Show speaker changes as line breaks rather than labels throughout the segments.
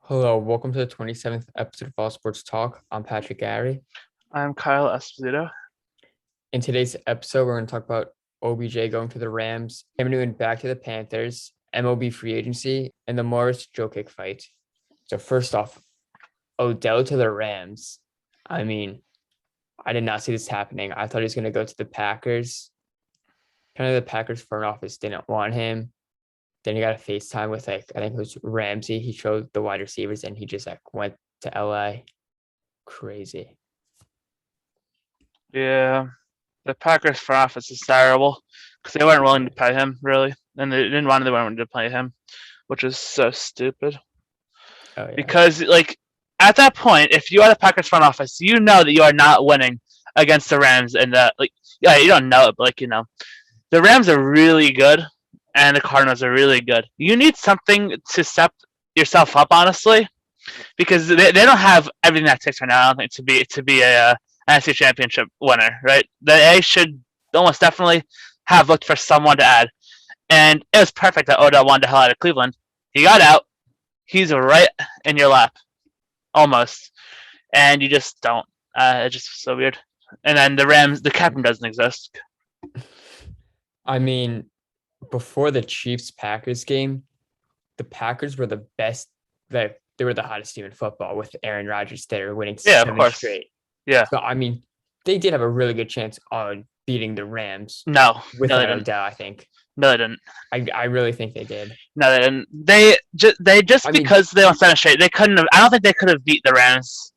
Hello, welcome to the 27th episode of All Sports Talk. I'm Patrick Gary.
I'm Kyle Esposito.
In today's episode, we're going to talk about OBJ going to the Rams, Cam Newton back to the Panthers, MLB free agency, and the Morris Jokic fight. So first off, Odell to the Rams. I mean, I did not see this happening. I thought he was going to go to the Packers. Kind of the Packers front office didn't want him. Then he got a FaceTime with I think it was Ramsey. He showed the wide receivers and he just went to LA. Crazy.
Yeah, the Packers front office is terrible because they weren't willing to pay him really, and they didn't want. They weren't willing to pay him, which is so stupid.
Oh yeah.
Because at that point, if you are the Packers front office, you know that you are not winning against the Rams, and you don't know it, but the Rams are really good, and the Cardinals are really good. You need something to step yourself up, honestly, because they don't have everything that takes right now. I don't think to be a NFC Championship winner, right? They should almost definitely have looked for someone to add, and it was perfect that Odell wanted the hell out of Cleveland. He got out. He's right in your lap, almost, and you just don't. It's just so weird. And then the Rams, the captain doesn't exist.
I mean, before the Chiefs Packers game, the Packers were the best. They were the hottest team in football with Aaron Rodgers. They were winning
Yeah, of
seven
course.
straight.
Yeah.
So I mean, they did have a really good chance on beating the Rams
No,
without
they didn't.
Odell. I think.
No, they didn't.
I really think they did.
No, they didn't. They just
I mean,
because they don't stand straight, they couldn't have. I don't think they could have beat the Rams.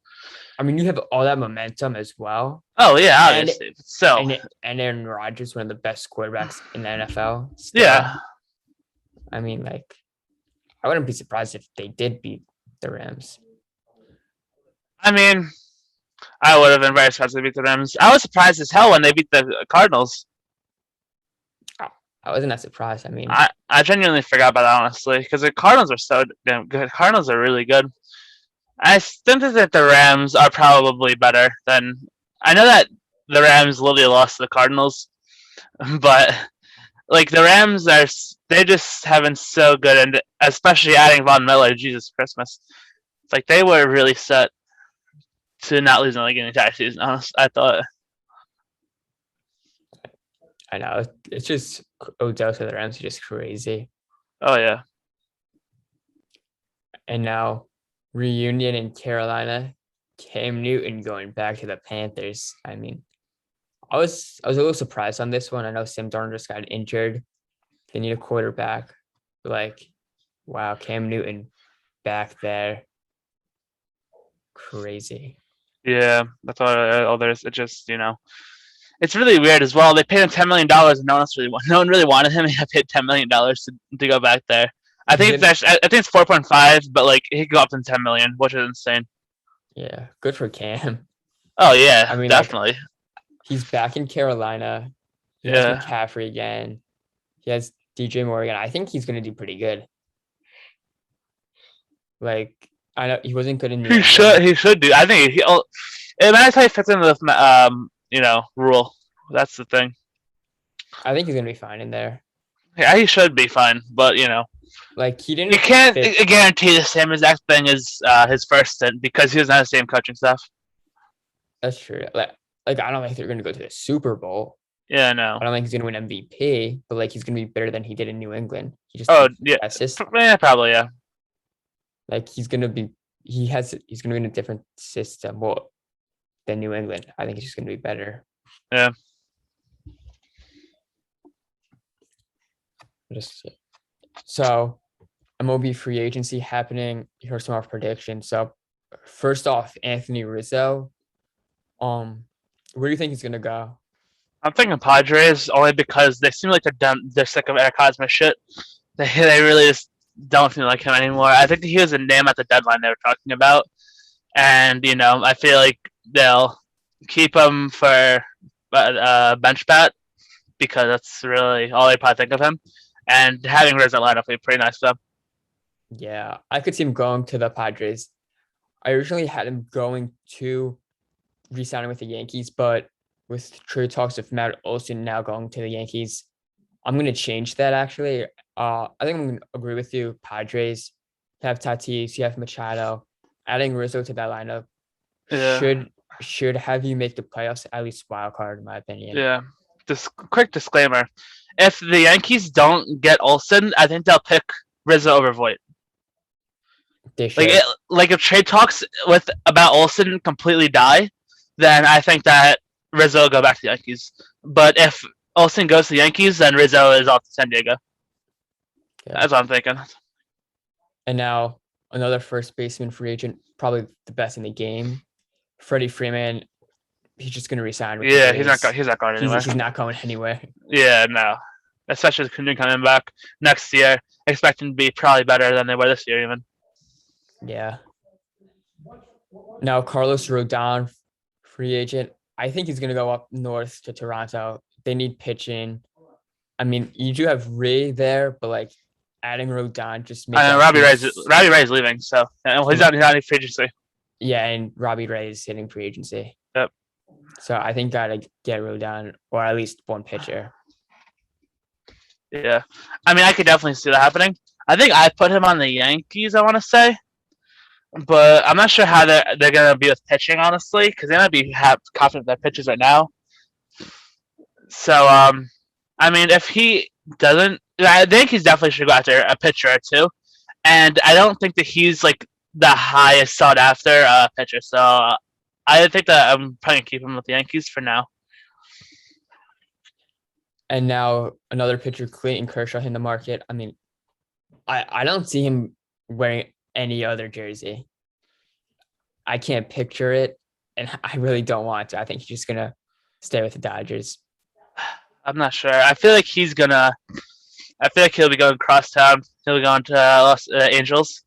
I mean, you have all that momentum as well.
Oh yeah,
And
obviously. So
and Aaron Rodgers, one of the best quarterbacks in the NFL. Still.
yeah,
I mean, I wouldn't be surprised if they did beat the Rams.
I mean, I would have been very surprised if they beat the Rams. I was surprised as hell when they beat the Cardinals.
I wasn't that surprised. I mean,
I genuinely forgot about that, honestly, because the Cardinals are so damn good. Cardinals are really good. I think that the Rams are probably better than. I know that the Rams literally lost to the Cardinals, but the Rams they just have been so good, and especially adding Von Miller, Jesus Christmas, they were really set to not losing an entire season. Honestly, I thought.
I know it's just Odell to the Rams are just crazy.
Oh yeah.
And now reunion in Carolina, Cam Newton going back to the Panthers. I mean, I was a little surprised on this one. I know Sam Darnold just got injured. They need a quarterback. Wow, Cam Newton back there. Crazy.
Yeah, that's all there's. It just it's really weird as well. They paid him $10 million, and no one really wanted him. He got paid $10 million to go back there. I think it's 4.5, but he could go up to 10 million, which is insane.
Yeah, good for Cam.
Oh yeah,
I mean,
definitely.
He's back in Carolina. He has McCaffrey again. He has DJ Moore again. I think he's going to do pretty good. I know he wasn't good in New
England. He should do. I think it matters how he fits into the rule. That's the thing.
I think he's gonna be fine in there.
Yeah, he should be fine, but he didn't. You can't guarantee the same exact thing as his first stint because he doesn't have the same coaching staff.
That's true. I don't think they're gonna go to the Super Bowl.
Yeah, no.
I don't think he's gonna win MVP, but he's gonna be better than he did in New England. He just
yeah, probably yeah.
He's gonna be in a different system than New England. I think he's just gonna be better.
Yeah.
So MLB free agency happening. Here's some of our predictions. So first off, Anthony Rizzo. Where do you think he's gonna go?
I'm thinking Padres only because they seem like they're sick of Eric Hosmer shit. They really just don't feel like him anymore. I think he was a name at the deadline they were talking about, and I feel like they'll keep him for bench bat because that's really all they probably think of him. And having Rizzo lineup would be pretty nice for them.
Yeah, I could see him going to the Padres. I originally had him going to re-signing with the Yankees, but with trade talks of Matt Olson now going to the Yankees, I'm going to change that actually. I think I'm going to agree with you, Padres. You have Tatis, you have Machado. Adding Rizzo to that lineup
Yeah.
should have you make the playoffs, at least wild card, in my opinion.
Yeah. This quick disclaimer: if the Yankees don't get Olsen, I think they'll pick Rizzo over Voit.
They should.
Like if trade talks with about Olsen completely die, then I think that Rizzo will go back to the Yankees. But if Olsen goes to the Yankees, then Rizzo is off to San Diego.
Yeah.
That's what I'm thinking.
And now another first baseman free agent, probably the best in the game, Freddie Freeman. He's just going to resign with the
Yeah,
Rays.
he's not going anywhere.
He's not going anywhere.
Yeah, no. Especially with Cunha coming back next year, expecting to be probably better than they were this year, even.
Yeah. Now Carlos Rodon, free agent. I think he's going to go up north to Toronto. They need pitching. I mean, you do have Ray there, but like adding Rodon just makes.
Robbie Ray's leaving, so he's not any free agency.
Yeah, and Robbie Ray is hitting free agency.
Yep.
So I think gotta get Rodon or at least one pitcher.
Yeah, I mean, I could definitely see that happening. I think I put him on the Yankees, I want to say, but I'm not sure how they're gonna be with pitching, honestly, because they might be confident with their pitchers right now. So, I mean, if he doesn't, I think he's definitely should go after a pitcher or two, and I don't think that he's like the highest sought after pitcher. So I think that I'm probably gonna keep him with the Yankees for now.
And now another pitcher, Clayton Kershaw, in the market. I mean, I don't see him wearing any other jersey. I can't picture it, and I really don't want to. I think he's just gonna stay with the Dodgers.
I'm not sure. I feel like he'll be going across town. He'll be going to Los Angels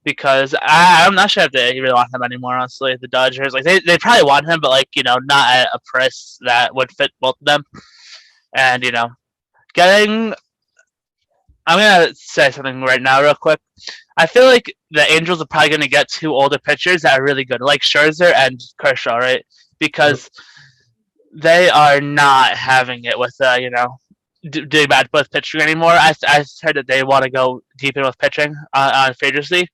because I'm not sure if they really want him anymore. Honestly, the Dodgers they probably want him, but not at a price that would fit both of them. And getting. I'm gonna say something right now, real quick. I feel like the Angels are probably gonna get two older pitchers that are really good, like Scherzer and Kershaw, right? Because they are not having it with doing bad with pitching anymore. I heard that they want to go deep in with pitching on free agency,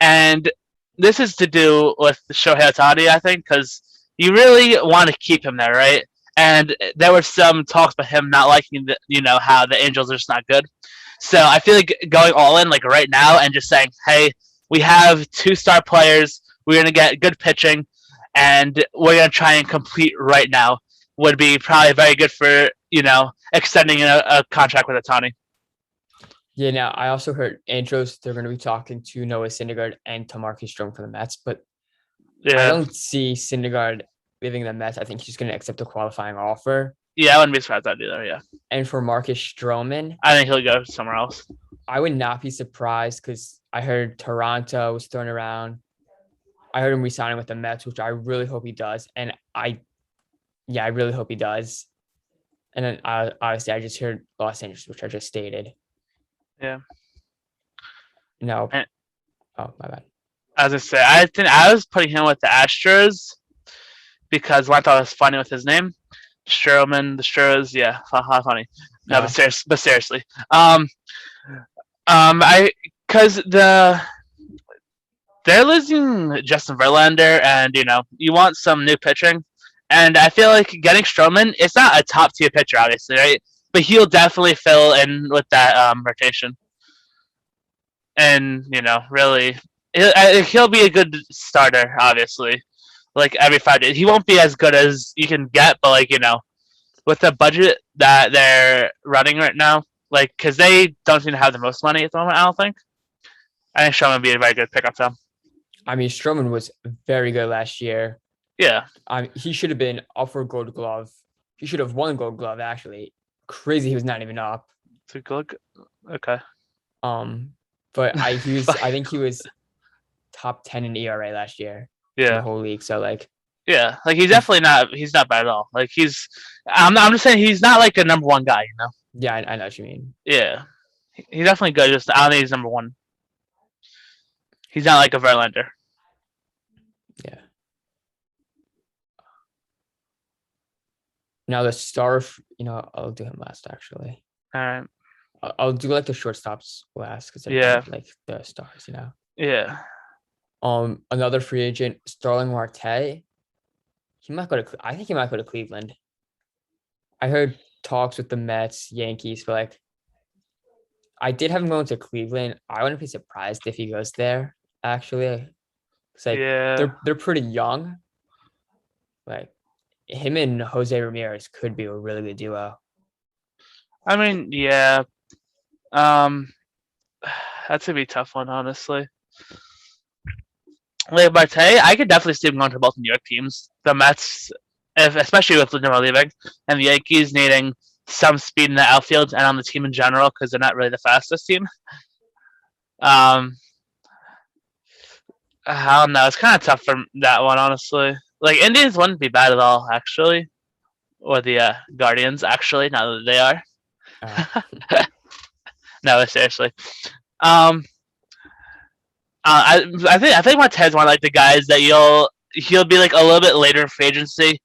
and this is to do with Shohei Ohtani, I think, because you really want to keep him there, right? And there were some talks about him not liking how the Angels are just not good. So I feel like going all in like right now and just saying, hey, we have 2-star players, we're gonna get good pitching, and we're gonna try and complete right now would be probably very good for extending a contract with Ohtani.
Yeah. Now I also heard Angels they're going to be talking to Noah Syndergaard and to Marcus Stroman for the Mets, but I don't see Syndergaard leaving the Mets. I think he's going to accept a qualifying offer.
Yeah, I wouldn't be surprised at that either. Yeah.
And for Marcus Stroman,
I think he'll go somewhere else.
I would not be surprised because I heard Toronto was thrown around. I heard him resigning with the Mets, which I really hope he does. And I really hope he does. And then obviously I just heard Los Angeles, which I just stated.
Yeah.
No. Oh, my bad.
I was gonna say I think I was putting him with the Astros because I thought it was funny with his name. Stroman, the Stros, yeah, funny. No, but seriously, because they're losing Justin Verlander, and you want some new pitching, and I feel like getting Stroman, it's not a top tier pitcher, obviously, right? But he'll definitely fill in with that rotation, and really, he'll be a good starter, obviously. Like every 5 days, he won't be as good as you can get, but with the budget that they're running right now, because they don't seem to have the most money at the moment, I don't think. I think Stroman would be a very good pickup for them.
I mean, Stroman was very good last year.
Yeah.
He should have been up for a Gold Glove. He should have won a Gold Glove, actually. Crazy, he was not even up.
Okay.
But I think he was top 10 in ERA last year.
Yeah.
The whole league. So
yeah, he's definitely not. He's not bad at all. I'm just saying he's not like a number one guy.
Yeah, I know what you mean.
Yeah, he's definitely good. Just I don't think he's number one. He's not like a Verlander.
Yeah. Now the star, I'll do him last actually.
All right.
I'll do the shortstops last because
they're
the stars.
Yeah.
Another free agent, Starling Marte. I think he might go to Cleveland. I heard talks with the Mets, Yankees, but like I did have him going to Cleveland. I wouldn't be surprised if he goes there. Actually, it's like
Yeah.
they're pretty young. Like him and Jose Ramirez could be a really good duo.
I mean, yeah. Um, that's gonna be a tough one, honestly. Like Marte, I could definitely see him going to both New York teams. The Mets, especially with Lindor leaving, and the Yankees needing some speed in the outfield and on the team in general because they're not really the fastest team. Um, I don't know. It's kind of tough for that one, honestly. Like Indians wouldn't be bad at all, actually, or the Guardians, actually. Now that they are.
Uh,
No, seriously. Um, I think Marte's one of like the guys that he'll be like a little bit later in free agency,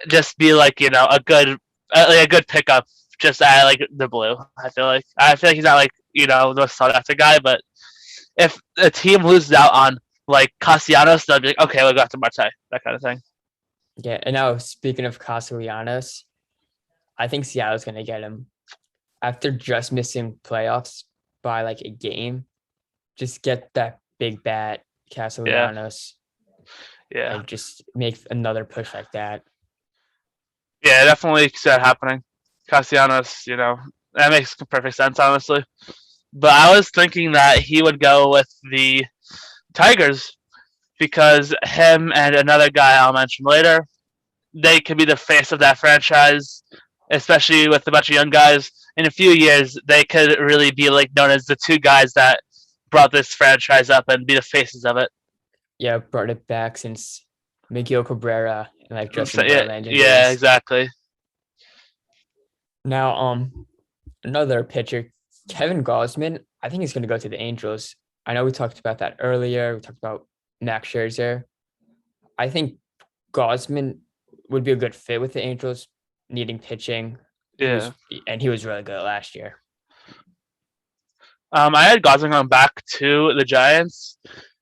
just be like a good pickup just at like the blue. I feel like he's not like the most sought after guy, but if a team loses out on like Castellanos, they'll be like, okay, we'll go after Marte, that kind of thing.
yeah, and now speaking of Castellanos, I think Seattle's gonna get him after just missing playoffs by like a game. Just get that big bat, Castellanos,
Yeah,
and just make another push like that.
yeah, definitely see that happening. Castellanos, that makes perfect sense, honestly. But I was thinking that he would go with the Tigers because him and another guy I'll mention later, they could be the face of that franchise, especially with a bunch of young guys. In a few years, they could really be like known as the two guys that brought this franchise up and be the faces of it.
Yeah, brought it back since Miguel Cabrera and like Justin Verlander
yeah,
days.
exactly.
Now, another pitcher, Kevin Gausman. I think he's going to go to the Angels. I know we talked about that earlier. We talked about Max Scherzer. I think Gausman would be a good fit with the Angels, needing pitching.
Yeah.
He was really good last year.
I had Gausman going back to the Giants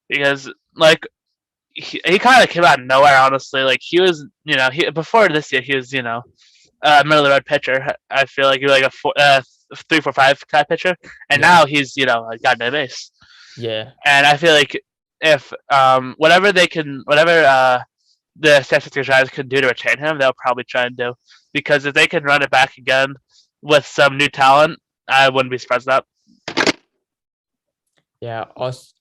because like he kind of came out of nowhere. Honestly, like he was, before this year he was, middle of the road pitcher. I feel like he was like a 3-4-5 type pitcher, and now he's got no base.
Yeah,
and I feel like if whatever the San Francisco Giants can do to retain him, they'll probably try and do, because if they can run it back again with some new talent, I wouldn't be surprised at that.
Yeah. Also,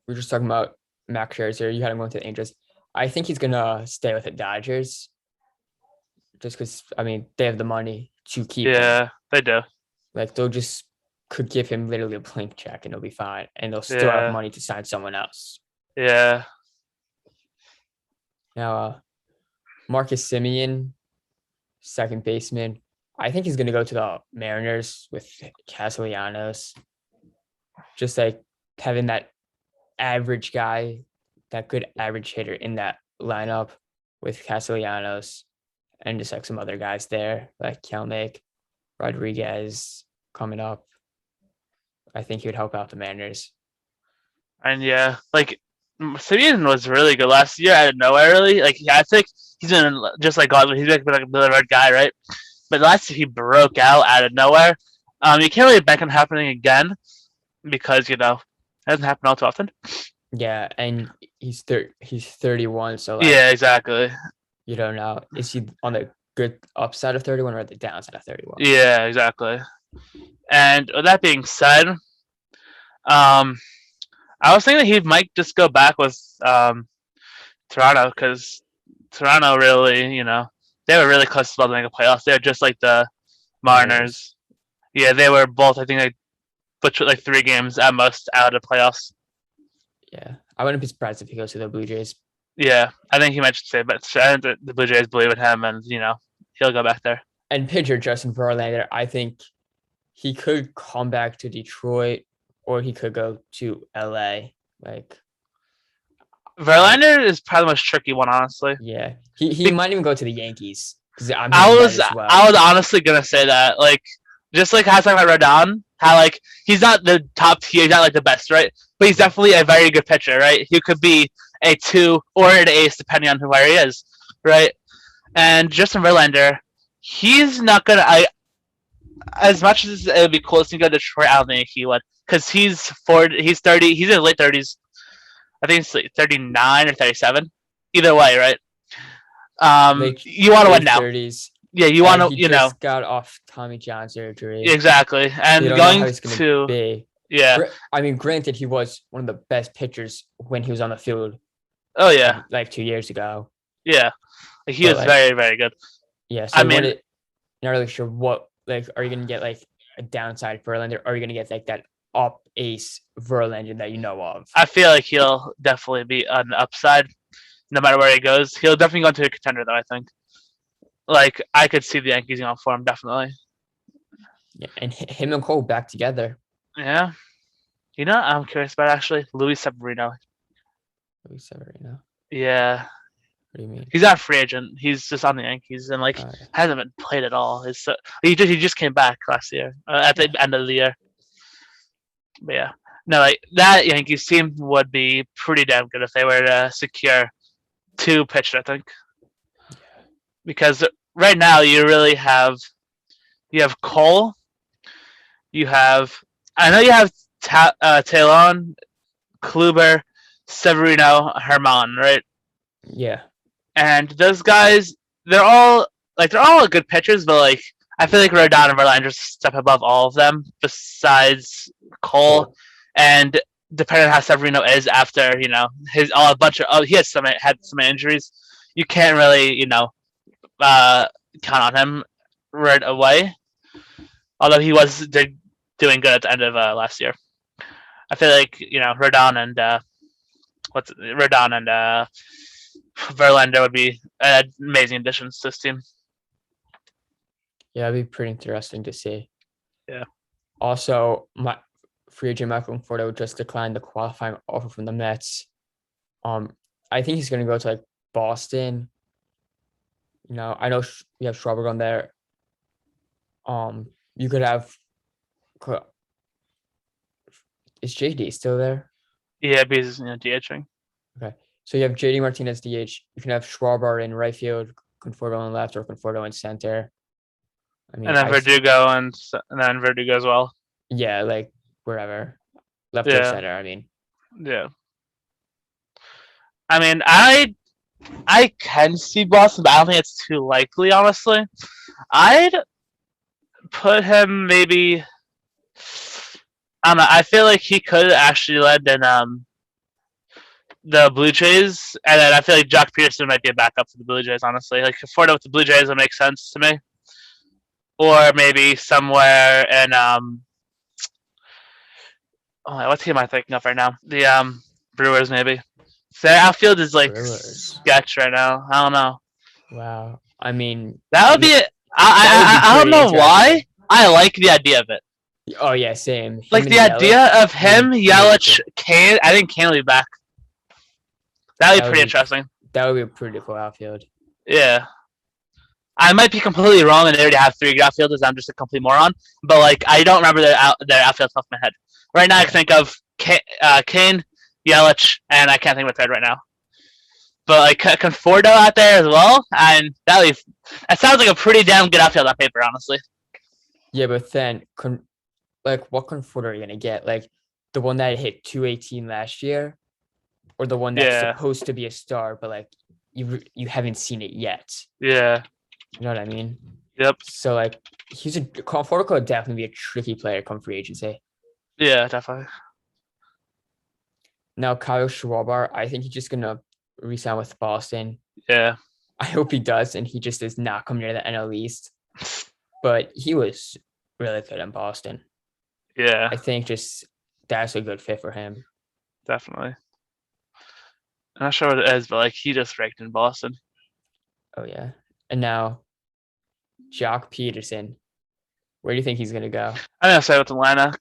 we were just talking about Max Scherzer. You had him going to the Angels. I think he's gonna stay with the Dodgers, just because they have the money to keep him.
Yeah, they do.
Like they'll just could give him literally a blank check and he'll be fine, and they'll still have money to sign someone else.
Yeah.
Now, Marcus Semien, second baseman. I think he's gonna go to the Mariners with Castellanos. Just like having that average guy, that good average hitter in that lineup with Castellanos, and just like some other guys there, like Kelnick, Rodriguez coming up. I think he would help out the Mariners.
And yeah, like Semien was really good last year out of nowhere. Really, like I think he's been just like Gausman. He's been like a middle red guy, right? But last year he broke out of nowhere. You can't really bank on happening again because it doesn't happen all too often.
Yeah, and he's 31, so
yeah, exactly.
You don't know, is he on the good upside of 31 or the downside of 31?
Yeah, exactly. And with that being said, I was thinking that he might just go back with Toronto, because Toronto really, they were really close to building a playoffs. They're just like the Mariners. Yeah, they were both, I think, like 3 games at most out of playoffs.
Yeah, I wouldn't be surprised if he goes to the Blue Jays.
Yeah, I think he might say, but the Blue Jays believe in him, and he'll go back there.
And pitcher Justin Verlander, I think he could come back to Detroit, or he could go to LA. Like
Verlander is probably the most tricky one, honestly.
Yeah, he might even go to the Yankees.
I was honestly gonna say that, like, just like how I was talking about Rodon, how like he's not the top tier, he's not like the best, right? But he's definitely a very good pitcher, right? He could be a 2 or an ace depending on where he is, right? And Justin Verlander, he's not gonna. As much as it would be cool to go to Detroit, I don't think he would, because he's 40, he's 30, he's in his late 30s. I think it's like 39 or 37. Either way, right? You want to win now.
30s.
Yeah, you want to,
He just got off Tommy John surgery.
Exactly, and
You don't know
going
how he's gonna
to
be.
yeah.
I mean, granted, he was one of the best pitchers when he was on the field.
Oh yeah,
like 2 years ago.
Yeah, like, he was very, very good.
Yeah, so I mean, not really sure what, like, are you gonna get like a downside Verlander, or are you gonna get like that up ace Verlander that you know of?
I feel like he'll definitely be on the upside, no matter where he goes. He'll definitely go into a contender, though. I think. Like, I could see the Yankees going for him, definitely.
Yeah, and him and Cole back together.
Yeah. You know, I'm curious about actually Luis Severino.
Luis Severino.
Yeah.
What do you mean?
He's not a free agent. He's just on the Yankees and hasn't been played at all. He just came back last year at the end of the year. But yeah, no, like that Yankees team would be pretty damn good if they were to secure 2 pitchers, I think. Because right now you really have Cole, I know you have Talon, Kluber, Severino, Herman, right?
Yeah.
And those guys, they're all good pitchers, but like I feel like Rodon and Verlander step above all of them besides Cole. And depending on how Severino is after, his he had some injuries, you can't really, count on him right away. Although he was doing good at the end of last year. I feel like, Rodon and Verlander would be amazing additions to this team.
Yeah, it'd be pretty interesting to see.
Yeah.
Also, my free agent Michael Conforto just declined the qualifying offer from the Mets. I think he's going to go to like Boston. I know we have Schwab on there. You could have. Is JD still there?
Yeah, because DHing.
Okay, so you have JD Martinez DH. You can have Schwarber in right field, Conforto in left, or Conforto in center. I mean,
and then Verdugo and then Verdugo as well.
Yeah, like wherever, left or center. I mean.
Yeah. I mean, I can see Boston, but I don't think it's too likely, honestly. I'd put him maybe. I don't know. I feel like he could actually land in the Blue Jays, and then I feel like Jock Peterson might be a backup for the Blue Jays, honestly. Like, Conforto with the Blue Jays would make sense to me. Or maybe somewhere in what team am I thinking of right now? The Brewers, maybe. Their outfield is like sketch right now. I don't know.
Wow. I mean,
that would be it. I don't know why. I like the idea of it.
Oh yeah, same.
Like the idea of him, Yelich, Kane. I think Kane will be back. That would be pretty interesting.
That would be a pretty cool outfield.
Yeah. I might be completely wrong, and they already have 3 outfielders. I'm just a complete moron. But like, I don't remember their outfield off my head. Right now, I can think of Kane, Yelich, and I can't think of a third right now. But like Conforto out there as well, and that sounds like a pretty damn good outfield on paper, honestly.
Yeah, but then what Conforto are you gonna get? Like the one that hit 218 last year, or the one that's supposed to be a star, but like you haven't seen it yet.
Yeah.
You know what I mean?
Yep.
So like Conforto could definitely be a tricky player come free agency.
Yeah, definitely.
Now Kyle Schwarber, I think he's just gonna re-sign with Boston.
Yeah.
I hope he does, and he just does not come near the NL East. But he was really good in Boston.
Yeah.
I think just that's a good fit for him.
Definitely. I'm not sure what it is, but like he just ranked in Boston.
Oh yeah. And now Jock Peterson. Where do you think he's gonna go?
I'm gonna say with Atlanta.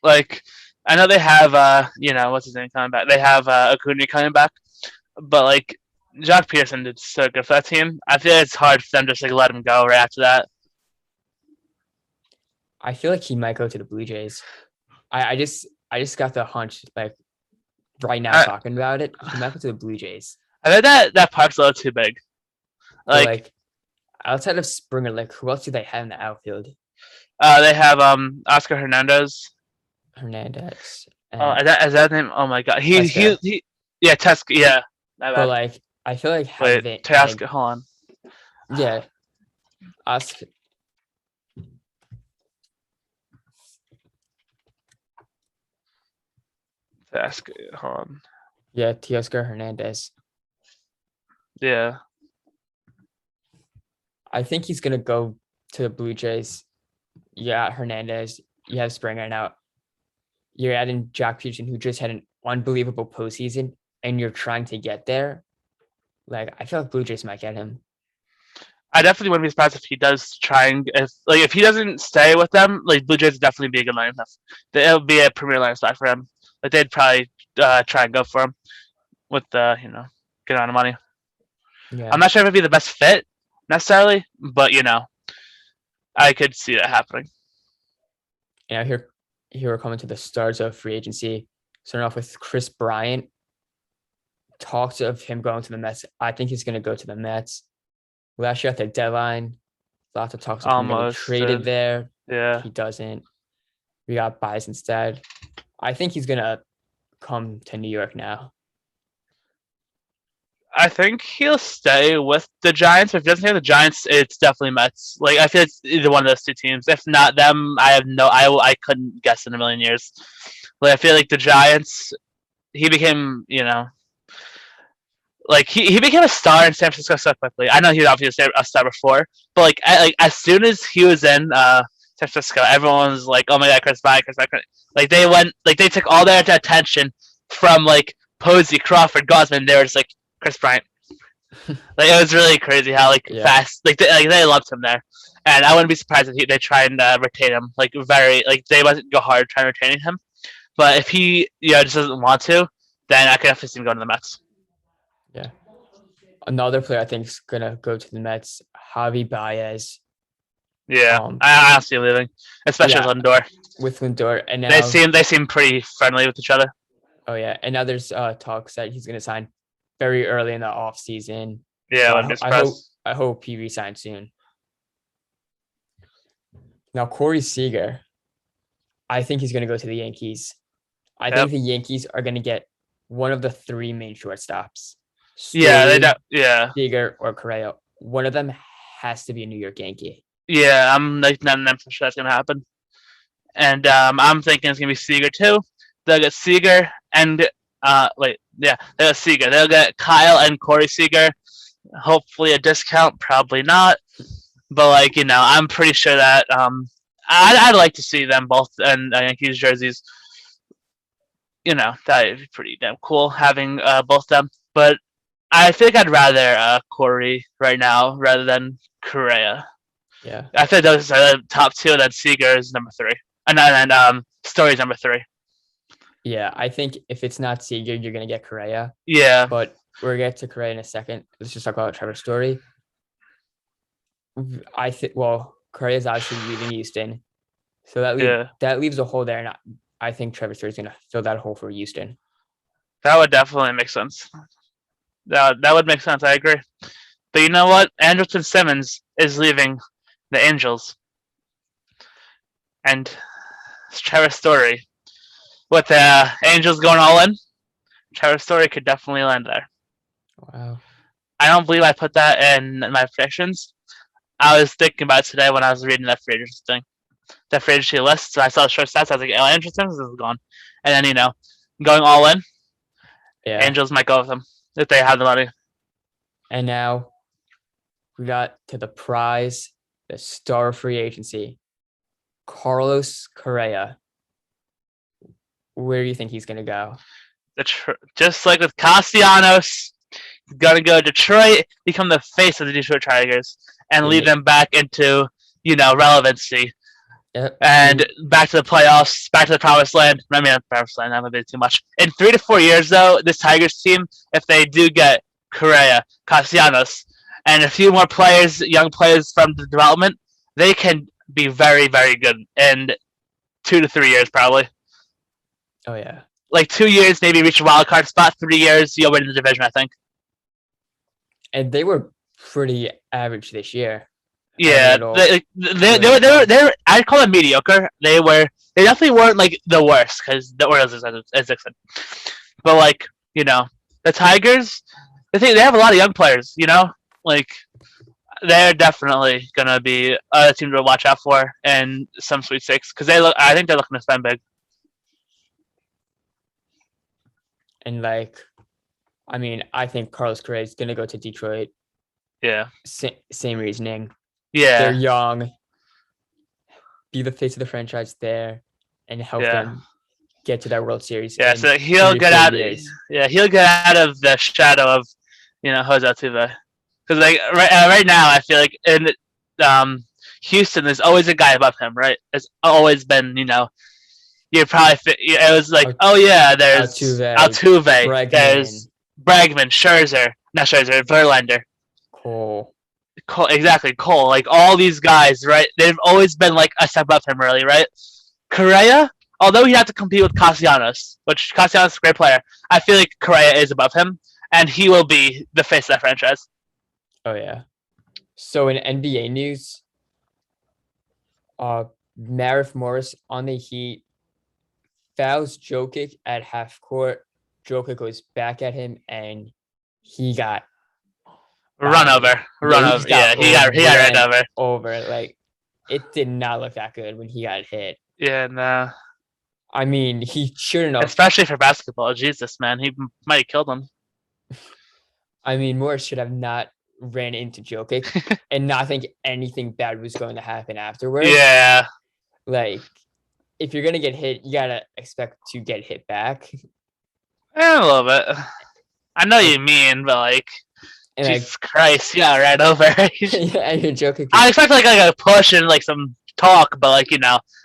Like, I know they have what's his name coming back. They have Acuna coming back, but like Jock Peterson did so good for that team. I feel like it's hard for them to just like let him go right after that.
I feel like he might go to the Blue Jays. I just got the hunch like right now
I,
talking about it. He might go to the Blue Jays.
I think that park's a little too big.
But
Like,
like outside of Springer, like who else do they have in the outfield?
they have Oscar Hernandez.
Hernandez.
Oh,
And
is that name? Oh my God,
Tesca.
he yeah, Teska, yeah. My
But
bad.
like I feel like
Wait,
having
Teoscar, hold on.
yeah, Oscar.
Teoscar, hold on.
Yeah, Teoscar Hernandez.
Yeah,
I think he's gonna go to the Blue Jays. Yeah, Hernandez. You have Springer now. You're adding Jack Peterson, who just had an unbelievable postseason, and you're trying to get there. Like I feel like Blue Jays might get him.
I definitely wouldn't be surprised if he does try and if he doesn't stay with them, like Blue Jays would definitely be a good line. It'll be a premier line spot for him. Like they'd probably try and go for him with the good amount of money.
Yeah.
I'm not sure if it'd be the best fit necessarily, but I could see that happening.
Here we're coming to the stars of free agency. Starting off with Chris Bryant. Talks of him going to the Mets. I think he's going to go to the Mets. Last year at the deadline, lots of talks of him getting traded there.
Yeah.
He doesn't. We got buys instead. I think he's going to come to New York now.
I think he'll stay with the Giants. If he doesn't stay with the Giants, it's definitely Mets. Like I feel it's either one of those two teams. If not them, I couldn't guess in a million years. Like I feel like the Giants, he became like he became a star in San Francisco so quickly. I know he was obviously a star before, but like as soon as he was in San Francisco, everyone was like, "Oh my God, Chris Bryant, Chris Bryant!" Like they took all their attention from like Posey, Crawford, Gausman. They were just like Chris Bryant. Like it was really crazy how fast they loved him there, and I wouldn't be surprised if they try and retain him. Like they must go hard trying to retain him, but if he just doesn't want to, then I could definitely see him going to the Mets.
Yeah. Another player I think is gonna go to the Mets, Javi Baez.
Yeah, I see him leaving, especially with Lindor.
With Lindor, and now
they seem pretty friendly with each other.
Oh yeah, and now there's talks that he's gonna sign very early in the off season.
Yeah,
so I hope he resigns soon. Now Corey Seager, I think he's gonna go to the Yankees. I think the Yankees are gonna get one of the three main shortstops. Seager or Correa. One of them has to be a New York Yankee.
Yeah, I'm like 99% sure that's gonna happen. And I'm thinking it's gonna be Seager too. They'll get Seager and they got Seager. They'll get Kyle and Corey Seager. Hopefully a discount, probably not. But I'm pretty sure that I'd like to see them both in Yankees jerseys. That'd be pretty damn cool having both them. But I think I'd rather Corey right now rather than Correa.
Yeah.
I think those are the top two, and then Seager is number 3. And then Story's number 3.
Yeah, I think if it's not Seager, you're going to get Correa.
Yeah.
But we'll get to Correa in a second. Let's just talk about Trevor Story. I think, Correa's obviously leaving Houston. So that leaves a hole there. And I think Trevor Story is going to fill that hole for Houston.
That would definitely make sense. That would make sense. I agree. But you know what? Andrelton Simmons is leaving the Angels. And Trevor Story. With the Angels going all in, Trevor Story could definitely land there.
Wow.
I don't believe I put that in my predictions. I was thinking about it today when I was reading that free agency thing. That free agency list. So I saw the short stats. I was like, oh, Andrelton Simmons is gone. And then, going all in, Angels might go with them if they have the money.
And now we got to the prize, the star free agency, Carlos Correa. Where do you think he's going to go?
Just like with Castellanos, he's going to go to Detroit, become the face of the Detroit Tigers, and lead them back into, relevancy.
Yep.
And back to the playoffs, back to the promised land. I mean, promised land, that might be too much. In 3 to 4 years, though, this Tigers team, if they do get Correa, Castellanos, and a few more players, young players from the development, they can be very, very good in 2 to 3 years, probably.
Oh yeah.
Like 2 years, maybe reach a wild card spot. 3 years, you'll win the division, I think.
And they were pretty average this year.
Yeah, they I'd call them mediocre. They definitely weren't like the worst because the Orioles is Dixon. But like, the Tigers, they have a lot of young players, like they're definitely gonna be a team to watch out for in some Sweet Six because I think they're looking to spend big.
And like, I mean, I think Carlos Correa is gonna go to Detroit.
Yeah.
Same reasoning.
Yeah.
They're young. Be the face of the franchise there, and help them get to that World Series.
Yeah, so he'll get out. Yeah, he'll get out of the shadow of, Jose Altuve. Because like right now, I feel like in Houston, there's always a guy above him, right? It's always been, you probably it was like, there's Altuve, there's Bregman, Scherzer, Verlander,
Cole,
exactly, Cole. Like all these guys, right? They've always been like a step above him, really, right? Correa, although he had to compete with Castellanos, which Castellanos is a great player, I feel like Correa is above him, and he will be the face of that franchise.
Oh yeah. So in NBA news, Marif Morris on the Heat fouls Jokic at half court. Jokic goes back at him, and he got
run over. Yeah, he got ran
over. Like, it did not look that good when he got hit.
Yeah, no.
I mean, he shouldn't have.
Especially for basketball. Jesus, man. He might have killed him.
I mean, Morris should have not ran into Jokic and not think anything bad was going to happen afterwards.
Yeah.
Like, if you're going to get hit, you got to expect to get hit back.
A little bit. I know you mean, but like, and Jesus Christ, yeah, right over.
Yeah, you're joking.
I expect like a push and like some talk, but like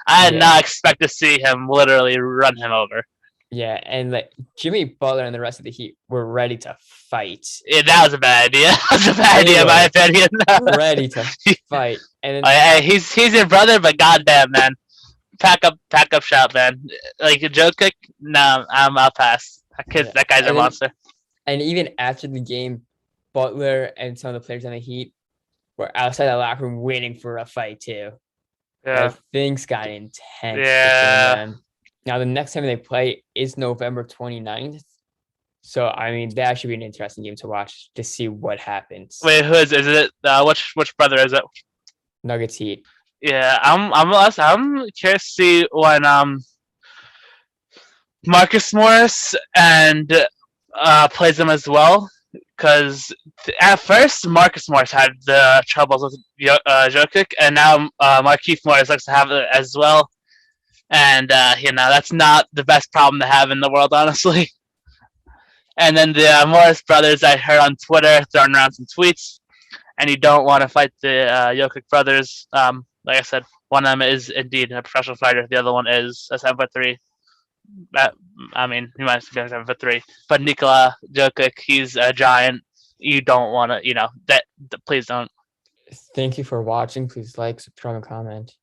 I did not expect to see him literally run him over.
Yeah, and like Jimmy Butler and the rest of the Heat were ready to fight.
Yeah, that was a bad idea. That was a bad idea, in my opinion.
Ready to fight, and then,
he's your brother, but goddamn, man, pack up shop, man. Like Jokic, no, I'll pass. That guy's a monster.
And even after the game, Butler and some of the players on the Heat were outside the locker room waiting for a fight too.
Yeah,
like, things got intense.
Yeah.
Now the next time they play is November 29th. So I mean that should be an interesting game to watch to see what happens.
Wait, who is it? Which brother is it?
Nuggets Heat.
Yeah, I'm curious to see when Marcus Morris and plays them as well. Because at first Marcus Morris had the troubles with Jokic, and now Markieff Morris likes to have it as well. And that's not the best problem to have in the world, honestly. And then the Morris brothers, I heard on Twitter throwing around some tweets, and you don't want to fight the Jokic brothers. Like I said, one of them is indeed a professional fighter. The other one is a 7'3". I mean, he might be 7'3", but Nikola Jokic, he's a giant. You don't want to, please don't.
Thank you for watching. Please like, subscribe, and comment.